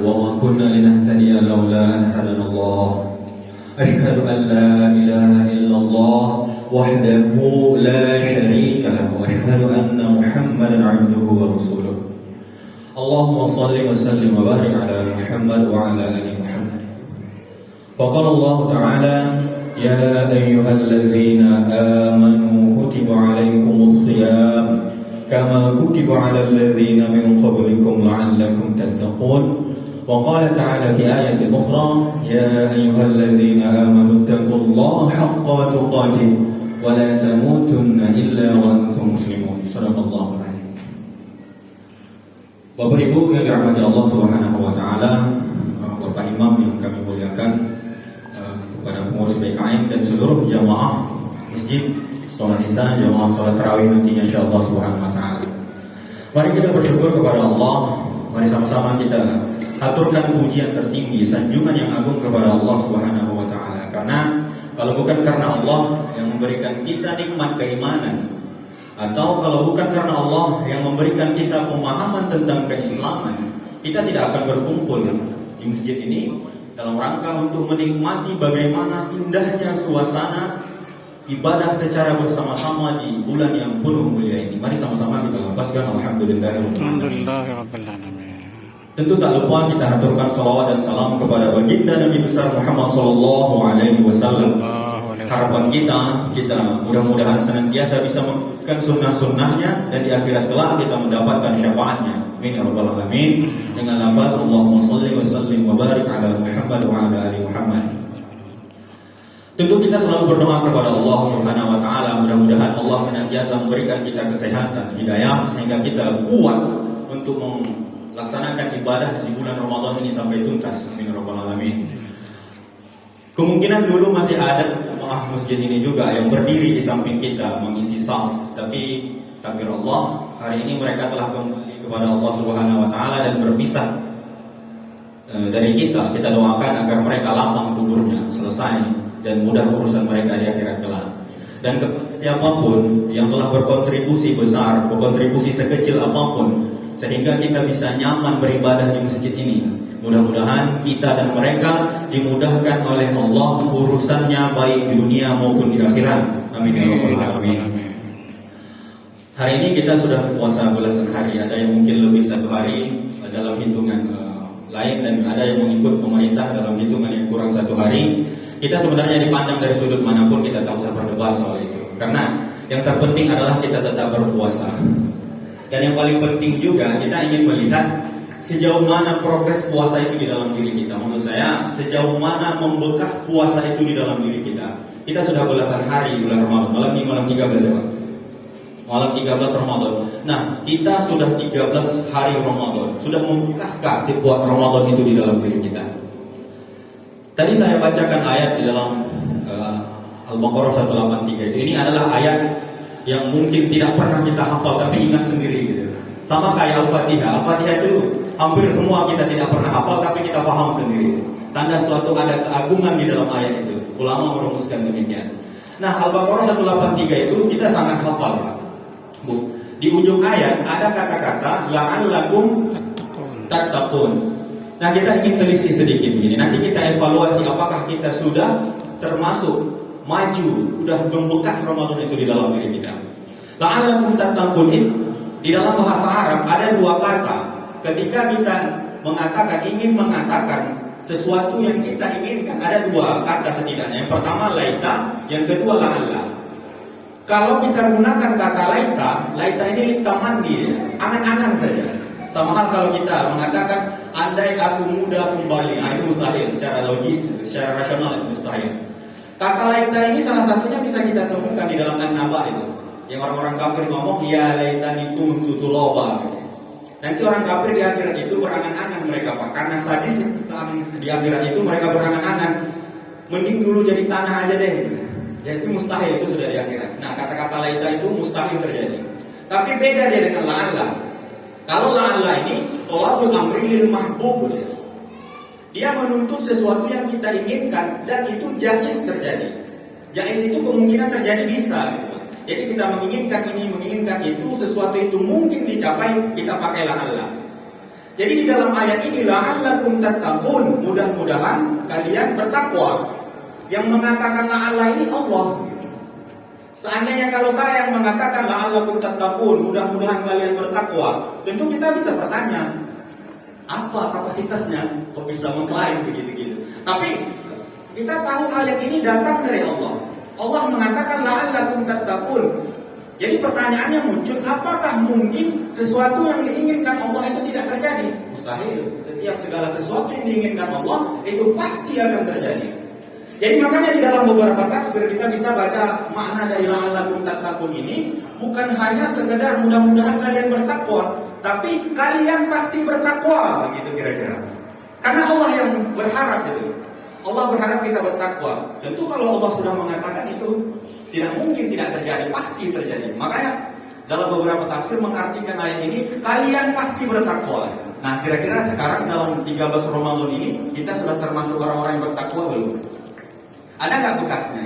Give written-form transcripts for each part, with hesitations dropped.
وما كنا لنهتدي لولا أن هدانا الله أشهد أن لا إله إلا الله وحده لا شريك له وأشهد أن محمدا عبده ورسوله اللهم صل وسلم وبارك على محمد وعلى آل محمد وقال الله تعالى يا أيها الذين آمنوا كتب عليكم الصيام كما كتب على الذين من قبلكم لعلكم تتقون وقال تعالى في آية أخرى يا أيها الذين آمنوا اتقوا الله حق تقاته ولا تموتن إلا وأنتم مسلمون صدق الله العظيم. Bapak Ibu yang dirahmati Allah Subhanahu wa taala, Bapak Imam yang kami muliakan, kepada pengurus BKM dan seluruh jamaah masjid sholat Isya, jamaah sholat tarawih nantinya insyaallah Subhanahu wa taala. Mari kita bersyukur kepada Allah, mari sama-sama kita aturkan pujian tertinggi, sanjungan yang agung kepada Allah Subhanahu wa taala. Karena kalau bukan karena Allah yang memberikan kita nikmat keimanan, atau kalau bukan karena Allah yang memberikan kita pemahaman tentang keislaman, kita tidak akan berkumpul di masjid ini dalam rangka untuk menikmati bagaimana indahnya suasana ibadah secara bersama-sama di bulan yang penuh mulia ini. Mari sama-sama kita lepaskan alhamdulillahirabbil alamin. Tentu tak lupa kita haturkan salawat dan salam kepada baginda Nabi besar Muhammad sallallahu alaihi wasallam. Harapan kita mudah-mudahan senantiasa bisa melakukan sunnah-sunnahnya dan di akhirat kelak kita mendapatkan syafaatnya. Amin ya rabbal alamin. Dengan lafaz Allahumma shalli wa sallim wa barik ala Muhammad wa ala ali Muhammad. Tentu kita selalu berdoa kepada Allah Subhanahu wa taala, mudah-mudahan Allah senantiasa memberikan kita kesehatan, hidayah sehingga kita kuat untuk melaksanakan ibadah di bulan Ramadan ini sampai tuntas. Amin ya rabbal alamin. Kemungkinan dulu masih ada jemaah masjid ini juga yang berdiri di samping kita mengisi saf, tapi takdir Allah hari ini mereka telah kembali kepada Allah Subhanahu wa taala dan berpisah dari kita. Kita doakan agar mereka lapang kuburnya, selesai dan mudah urusan mereka di akhirat kelak. Dan siapapun yang telah berkontribusi besar, berkontribusi sekecil apapun sehingga kita bisa nyaman beribadah di masjid ini, mudah-mudahan kita dan mereka dimudahkan oleh Allah urusannya baik di dunia maupun di akhirat. Amin ya rabbal alamin. Hari ini kita sudah puasa belasan hari, ada yang mungkin lebih satu hari dalam hitungan lain dan ada yang mengikut pemerintah dalam hitungan yang kurang satu hari. Kita sebenarnya dipandang dari sudut manapun kita tak usah berdebat soal itu, karena yang terpenting adalah kita tetap berpuasa. Dan yang paling penting juga kita ingin melihat sejauh mana progres puasa itu di dalam diri kita. Maksud saya, sejauh mana membekas puasa itu di dalam diri kita. Kita sudah belasan hari bulan Ramadan, malam ini malam 13 ya Pak? Malam 13 Ramadan. Nah, kita sudah 13 hari Ramadan. Sudah membekaskah buat Ramadan itu di dalam diri kita? Tadi saya bacakan ayat di dalam Al-Baqarah 183 itu. Ini adalah ayat yang mungkin tidak pernah kita hafal tapi ingat sendiri gitu. Sama kayak Al-Fatihah. Al-Fatihah itu hampir semua kita tidak pernah hafal tapi kita paham sendiri. Tanda suatu ada keagungan di dalam ayat itu. Ulama merumuskan demikian. Nah, Al-Baqarah 183 itu kita sangat hafal Pak. Bu, di ujung ayat ada kata-kata la'allakum tattaqun. Nah, kita ingin telisik sedikit begini. Nanti kita evaluasi apakah kita sudah termasuk maju, sudah membekas Ramadan itu di dalam diri kita. La'allakum tattaqun di dalam bahasa Arab ada dua kata. Ketika kita ingin mengatakan sesuatu yang kita inginkan, ada dua kata setidaknya. Yang pertama laita, yang kedua la'alla. Kalau kita gunakan kata laita ini litamandi, angan-angan saja. Sama hal kalau kita mengatakan andai aku muda kembali, itu mustahil secara logis, secara rasional itu mustahil. Kata laita ini salah satunya bisa kita temukan di dalam An-Naba itu. Yang orang-orang kafir ngomong ya laitani kuntu turaba. Nanti orang kafir di akhirat itu berangan-angan mereka Pak, karena sadis di akhirat itu mereka berangan-angan mending dulu jadi tanah aja deh. Ya itu mustahil, itu sudah di akhirat. Nah, kata-kata laita itu mustahil terjadi. Tapi beda dia dengan la'alla. Kalau la'alla ini tolabul amri lil mahbub. Dia menuntut sesuatu yang kita inginkan dan itu jaiz terjadi. Jaiz itu kemungkinan terjadi bisa gitu. Jadi kita menginginkan ini, menginginkan itu, sesuatu itu mungkin dicapai, kita pakai la'alla. Jadi di dalam ayat ini la'allakum tattaqun, mudah-mudahan kalian bertakwa. Yang mengatakan la'alla ini Allah. Seandainya kalau saya yang mengatakan la'allakum tattaqun, mudah-mudahan kalian bertakwa, tentu kita bisa bertanya, apa kapasitasnya kok bisa mengklaim begitu-gitu. Tapi kita tahu ayat ini datang dari Allah. Allah mengatakan la'allakum tattaqun. Jadi pertanyaannya muncul, apakah mungkin sesuatu yang diinginkan Allah itu tidak terjadi? Mustahil. Setiap segala sesuatu yang diinginkan Allah itu pasti akan terjadi. Jadi makanya di dalam beberapa tafsir kita bisa baca makna dari la'allakum tattaqun ini bukan hanya sekedar mudah-mudahan kalian bertakwa, tapi kalian pasti bertakwa, begitu kira-kira. Karena Allah yang berharap itu. Allah berharap kita bertakwa. Tentu kalau Allah sudah mengatakan itu tidak mungkin tidak terjadi, pasti terjadi. Makanya dalam beberapa tafsir mengartikan ayat ini kalian pasti bertakwa. Nah, kira-kira sekarang dalam 13 Ramadan ini kita sudah termasuk orang-orang yang bertakwa belum? Ada nggak bekasnya?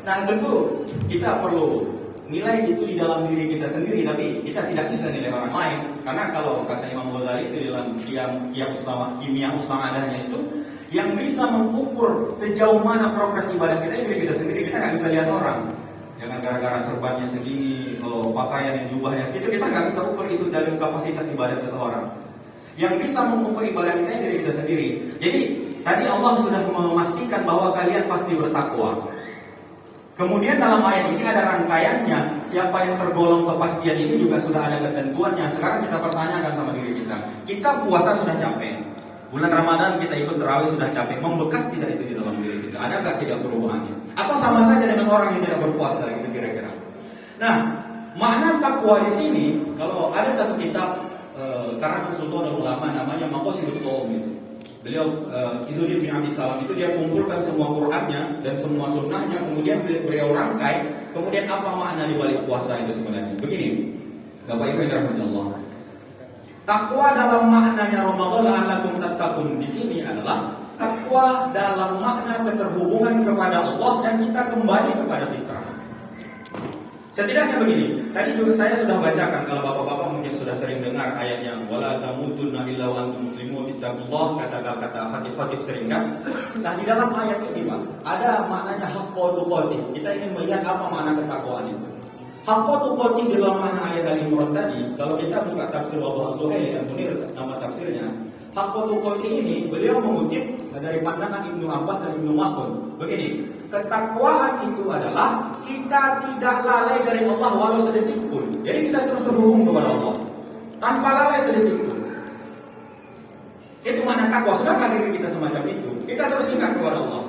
Nah, tentu kita perlu nilai itu di dalam diri kita sendiri, tapi kita tidak bisa nilai orang lain. Karena kalau kata Imam Ghazali itu di dalam kimia ustama'adahnya itu, yang bisa mengukur sejauh mana progres ibadah kita diri kita sendiri. Kita nggak bisa lihat orang. Jangan gara-gara serbannya segini, kalau pakaian dan jubahnya segitu, kita nggak bisa ukur itu dari kapasitas ibadah seseorang. Yang bisa mengukur ibadah kita diri kita sendiri. Jadi tadi Allah sudah memastikan bahwa kalian pasti bertakwa. Kemudian dalam ayat ini ada rangkaiannya. Siapa yang tergolong kepastian ini juga sudah ada ketentuannya. Sekarang kita pertanyakan sama diri kita. Kita puasa sudah capek. Bulan Ramadan kita ikut tarawih sudah capek. Membekas tidak itu di dalam diri kita? Ada nggak tidak perubahannya? Atau sama saja dengan orang yang tidak berpuasa gitu kira-kira? Nah, makna takwa di sini kalau ada satu kitab karangan Sultan Ulama namanya Maqasidus Shaum itu. Beliau Izzuddin bin Abi Salam itu dia kumpulkan semua Qur'annya dan semua sunnahnya, kemudian beliau rangkai, kemudian apa makna di balik puasa itu sebenarnya. Begini, Bapak Ibu yang dirahmati Allah. Takwa dalam maknanya Ramadan la'allakum tattaqun di sini adalah takwa dalam makna keterhubungan kepada Allah dan kita kembali kepada fitrah. Setidaknya begini, tadi juga saya sudah bacakan, kalau bapak-bapak mungkin sudah sering dengar ayat yang wala tamutunna illa wa antum muslimun ittaqullah, kata-kata khatib sering kan. Nah, di dalam ayat ini Pak, ada maknanya haqqa tuqatih. Kita ingin melihat apa makna ketakwaan itu. Haqqa tuqatih di dalam makna ayat Al-Imran tadi, kalau kita buka tafsir Wabah Zuhaili Al-Munir, nama tafsirnya, haqqa tuqatih ini beliau mengutip dari pandangan Ibnu Abbas dan Ibnu Mas'ud. Begini, ketakwaan itu adalah kita tidak lalai dari Allah walau sedetik pun. Jadi kita terus terhubung kepada Allah tanpa lalai sedetik pun. Itu mana takwa. Sudahkah diri kita semacam itu? Kita terus ingat kepada Allah.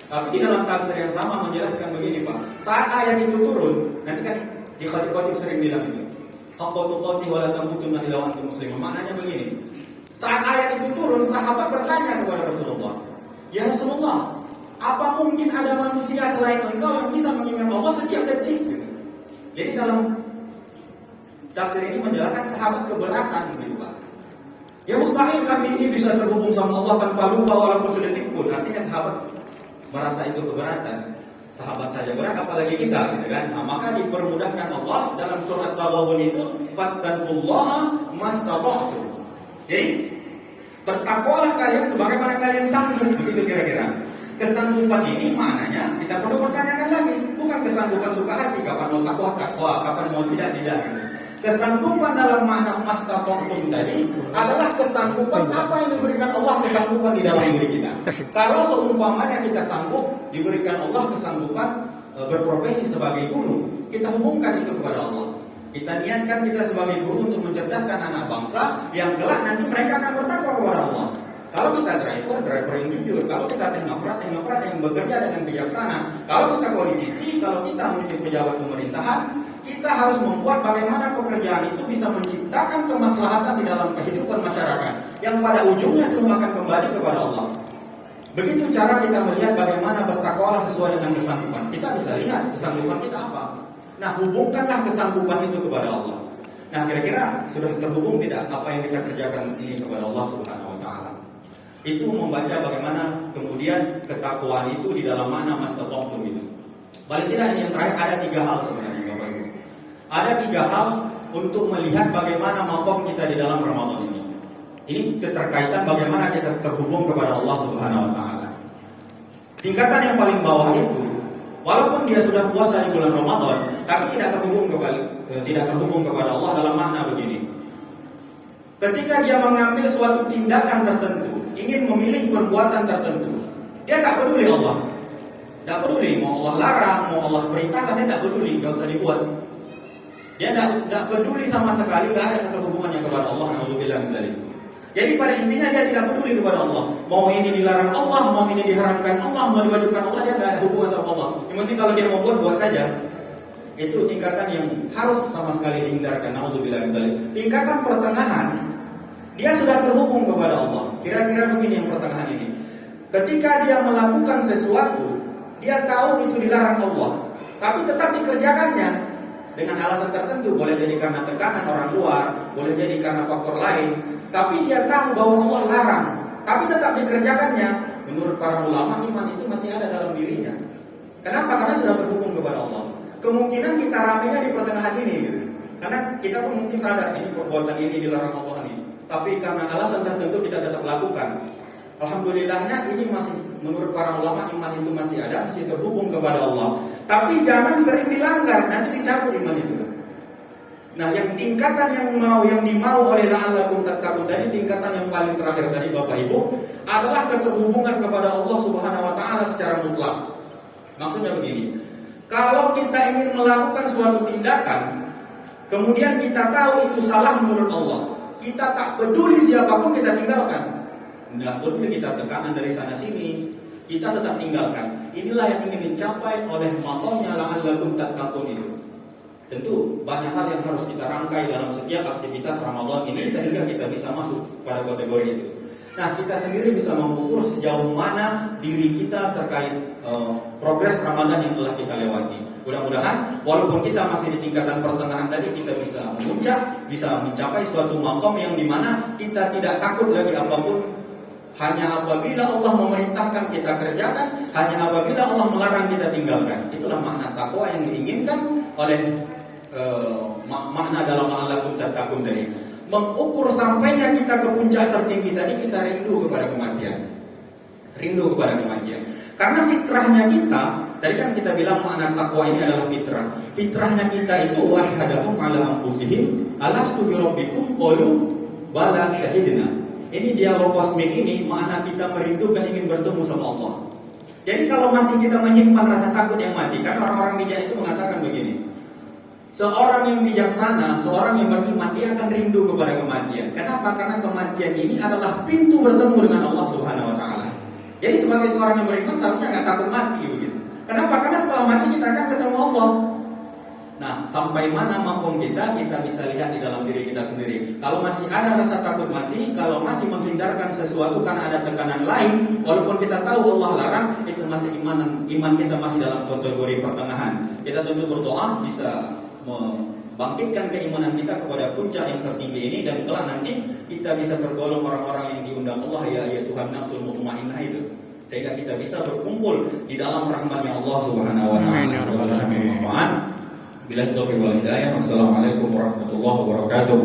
Tapi di dalam tafsir yang sama menjelaskan begini Pak. Saat ayat itu turun, nanti kan di khatib-khatib sering bilang itu. Haqqa tuqatih wa la tamutunna illa wa antum muslimun. Maknanya begini. Saat ayat itu turun, sahabat bertanya kepada Rasulullah, "Ya Rasulullah, apa mungkin ada manusia selain engkau yang bisa mengingat Allah setiap detik?" Jadi dalam tafsir ini menjelaskan sahabat keberatan gitu Pak. Ya mustahil kami ini bisa terhubung sama Allah tanpa lupa walaupun sedetik pun. Artinya sahabat merasa itu keberatan. Sahabat saja berat apalagi kita gitu kan. Nah, maka dipermudahkan Allah dalam surat Taghabun itu fattaqullaha mastata'tum. Jadi bertakwalah kalian sebagaimana kalian sanggup, begitu kira-kira. Kesanggupan ini maknanya kita perlu pertanyakan lagi, bukan kesanggupan suka hati, kapan mau takwa, kapan mau tidak. Kesanggupan dalam makna mastata'tum tadi adalah kesanggupan apa yang diberikan Allah, kesanggupan di dalam diri kita. Kalau seumpamanya kita sanggup diberikan Allah kesanggupan berprofesi sebagai guru, kita hubungkan itu kepada Allah. Kita niatkan kita sebagai guru untuk mencerdaskan anak bangsa yang kelak nanti mereka akan bertakwa kepada Allah. Kalau kita driver yang jujur. Kalau kita teknokrat yang bekerja dengan bijaksana. Kalau kita politisi, kalau kita mungkin pejabat pemerintahan, kita harus membuat bagaimana pekerjaan itu bisa menciptakan kemaslahatan di dalam kehidupan masyarakat yang pada ujungnya semua akan kembali kepada Allah. Begitu cara kita melihat bagaimana bertakwalah sesuai dengan kesanggupan. Kita bisa lihat kesanggupan kita apa. Nah, hubungkanlah kesanggupan itu kepada Allah. Nah, kira-kira sudah terhubung tidak apa yang kita kerjakan ini kepada Allah Subhanahu wa taala? Itu membaca bagaimana kemudian ketakwaan itu di dalam mana mastata'tum itu. Paling tidak yang terakhir ada 3 hal sebenarnya Bapak Ibu. Ada 3 hal untuk melihat bagaimana makom kita di dalam Ramadan ini. Ini keterkaitan bagaimana kita terhubung kepada Allah Subhanahu wa taala. Tingkatan yang paling bawah itu, walaupun dia sudah puasa di bulan Ramadan, tapi tidak terhubung kepada Allah dalam makna begini. Ketika dia mengambil suatu tindakan tertentu, ingin memilih perbuatan tertentu, dia tak peduli Allah. Tak peduli mau Allah larang, mau Allah perintahkan, dia tak peduli, enggak usah dibuat. Dia tak peduli sama sekali, enggak ada keterhubungannya kepada Allah. Nauzubillah min dzalik. Jadi pada intinya dia tidak peduli kepada Allah. Mau ini dilarang Allah, mau ini diharamkan Allah, mau diwajibkan Allah, dia tidak ada hubungan sama Allah. Yang penting kalau dia mau buat saja. Itu tingkatan yang harus sama sekali dihindarkan. Nauzubillah min dzalik. Tingkatan pertengahan, dia sudah terhubung kepada Allah. Kira-kira begini yang pertengahan ini. Ketika dia melakukan sesuatu, dia tahu itu dilarang Allah, tapi tetap dikerjakannya dengan alasan tertentu. Boleh jadi karena tekanan orang luar, boleh jadi karena faktor lain. Tapi dia tahu bahwa Allah larang, tapi tetap dikerjakannya. Menurut para ulama, iman itu masih ada dalam dirinya. Kenapa? Karena sudah terhubung kepada Allah. Kemungkinan kita ramainya di pertengahan ini, gitu. Karena kita pun mungkin sadar ini perbuatan ini dilarang Allah ini, tapi karena alasan tertentu kita tetap lakukan. Alhamdulillahnya ini masih, menurut para ulama, iman itu masih ada, masih terhubung kepada Allah. Tapi jangan sering dilanggar, nanti dicabut iman itu. Nah, yang tingkatan yang dimau oleh la'allakum tattaqun tadi, tingkatan yang paling terakhir tadi Bapak Ibu, adalah keterhubungan kepada Allah Subhanahu wa taala secara mutlak. Maksudnya begini, kalau kita ingin melakukan suatu tindakan, kemudian kita tahu itu salah menurut Allah, kita tak peduli siapapun, kita tinggalkan. Tidak peduli kita tekanan dari sana sini, kita tetap tinggalkan. Inilah yang ingin dicapai oleh maqamnya la'allakum tattaqun itu. Tentu banyak hal yang harus kita rangkai dalam setiap aktivitas Ramadan ini sehingga kita bisa masuk pada kategori itu. Nah, kita sendiri bisa mengukur sejauh mana diri kita terkait progres Ramadan yang telah kita lewati. Mudah-mudahan walaupun kita masih di tingkatan pertengahan tadi, kita bisa memuncak, bisa mencapai suatu maqam yang dimana kita tidak takut lagi apapun. Hanya apabila Allah memerintahkan kita kerjakan, hanya apabila Allah melarang kita tinggalkan. Itulah makna takwa yang diinginkan oleh makna dalam la'allakum tattaqun tadi. Mengukur sampainya kita ke puncak tertinggi tadi, kita rindu kepada kematian. Rindu kepada kematian. Karena fitrahnya kita, tadi kan kita bilang makna takwa ini adalah fitrah. Fitrahnya kita itu wahadahum ala anfusihim alastu bi rabbikum qalu bala syahidna. Ini dialog kosmik ini, makna kita merindukan ingin bertemu sama Allah. Jadi kalau masih kita menyimpan rasa takut yang mati, kan orang-orang bijak itu mengatakan begini, seorang yang bijaksana, seorang yang beriman, dia akan rindu kepada kematian. Kenapa? Karena kematian ini adalah pintu bertemu dengan Allah Subhanahu wa taala. Jadi sebagai seorang yang beriman seharusnya nggak takut mati begitu. Kenapa? Karena setelah mati kita akan ketemu Allah. Nah, sampai mana mampu kita bisa lihat di dalam diri kita sendiri. Kalau masih ada rasa takut mati, kalau masih menghindarkan sesuatu karena ada tekanan lain, walaupun kita tahu Allah larang, itu masih iman kita masih dalam kategori pertengahan. Kita tentu berdoa bisa membangkitkan keimanan kita kepada puncak yang tertinggi ini, dan kelak nanti kita bisa tergolong orang-orang yang diundang Allah, ya Tuhan nafsul mutmainnah itu, sehingga kita bisa berkumpul di dalam rahmatnya Allah Subhanahu wa taala. Bila taufiq wal hidayah. Wassalamualaikum warahmatullahi wabarakatuh.